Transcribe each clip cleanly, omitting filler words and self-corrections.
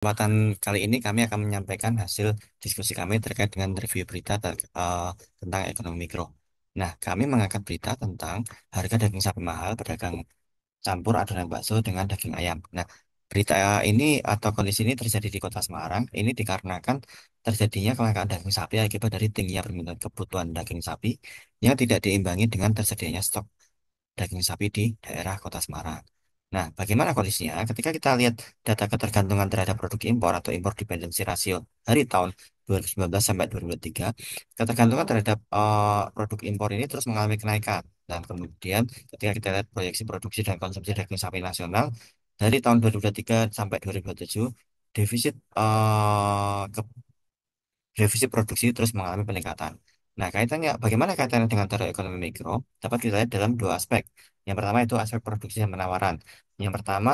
Kesempatan kali ini kami akan menyampaikan hasil diskusi kami terkait dengan review berita tentang ekonomi mikro. Nah, kami mengangkat berita tentang harga daging sapi mahal pedagang campur adonan bakso dengan daging ayam. Nah, berita ini atau kondisi ini terjadi di Kota Semarang. Ini dikarenakan terjadinya kelangkaan daging sapi akibat dari tingginya permintaan kebutuhan daging sapi yang tidak diimbangi dengan tersedianya stok daging sapi di daerah Kota Semarang. Nah, bagaimana kondisinya? Ketika kita lihat data ketergantungan terhadap produk impor atau impor dependency rasio dari tahun 2019 sampai 2023, ketergantungan terhadap produk impor ini terus mengalami kenaikan. Dan kemudian ketika kita lihat proyeksi produksi dan konsumsi daging sapi nasional dari tahun 2023 sampai 2027, defisit defisit produksi terus mengalami peningkatan. Nah, kaitannya bagaimana kaitannya dengan teori ekonomi mikro? Dapat kita lihat dalam dua aspek. Yang pertama itu aspek produksi dan penawaran. Yang pertama,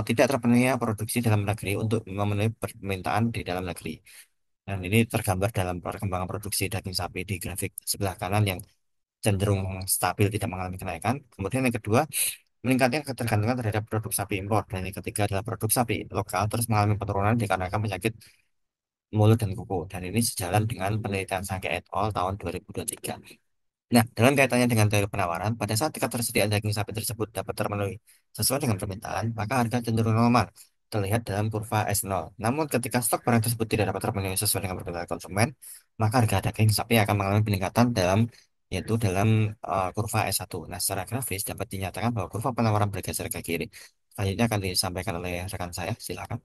tidak terpenuhinya produksi dalam negeri untuk memenuhi permintaan di dalam negeri. Dan ini tergambar dalam perkembangan produksi daging sapi di grafik sebelah kanan yang cenderung stabil, tidak mengalami kenaikan. Kemudian yang kedua, meningkatnya ketergantungan terhadap produk sapi impor. Dan yang ketiga adalah produk sapi lokal terus mengalami penurunan dikarenakan penyakit mulut dan kuku. Dan ini sejalan dengan penelitian Sangke et al. Tahun 2023. Nah, dalam kaitannya dengan teori penawaran, pada saat ketersediaan daging sapi tersebut dapat terpenuhi sesuai dengan permintaan, maka harga cenderung normal, terlihat dalam kurva S0. Namun, ketika stok barang tersebut tidak dapat terpenuhi sesuai dengan permintaan konsumen, maka harga daging sapi akan mengalami peningkatan yaitu dalam kurva S1. Nah, secara grafis dapat dinyatakan bahwa kurva penawaran bergeser ke kiri. Selanjutnya akan disampaikan oleh rekan saya, silakan.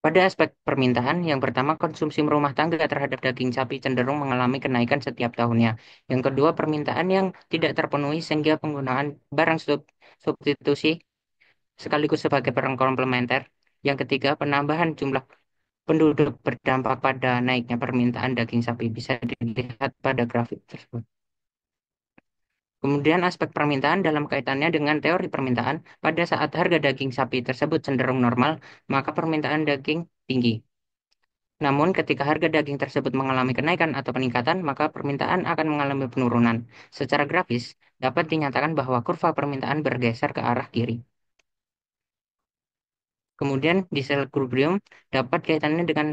Pada aspek permintaan, yang pertama konsumsi rumah tangga terhadap daging sapi cenderung mengalami kenaikan setiap tahunnya. Yang kedua, permintaan yang tidak terpenuhi sehingga penggunaan barang substitusi sekaligus sebagai barang komplementer. Yang ketiga, penambahan jumlah penduduk berdampak pada naiknya permintaan daging sapi bisa dilihat pada grafik tersebut. Kemudian aspek permintaan dalam kaitannya dengan teori permintaan, pada saat harga daging sapi tersebut cenderung normal, maka permintaan daging tinggi. Namun, ketika harga daging tersebut mengalami kenaikan atau peningkatan, maka permintaan akan mengalami penurunan. Secara grafis, dapat dinyatakan bahwa kurva permintaan bergeser ke arah kiri. Kemudian, disequilibrium dapat kaitannya dengan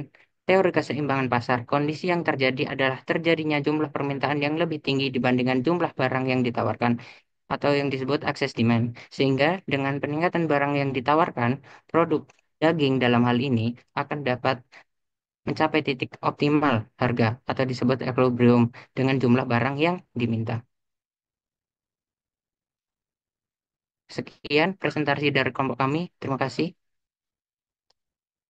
teori keseimbangan pasar. Kondisi yang terjadi adalah terjadinya jumlah permintaan yang lebih tinggi dibandingkan jumlah barang yang ditawarkan, atau yang disebut excess demand. Sehingga, dengan peningkatan barang yang ditawarkan, produk daging dalam hal ini akan dapat mencapai titik optimal harga atau disebut equilibrium dengan jumlah barang yang diminta. Sekian presentasi dari kelompok kami. Terima kasih.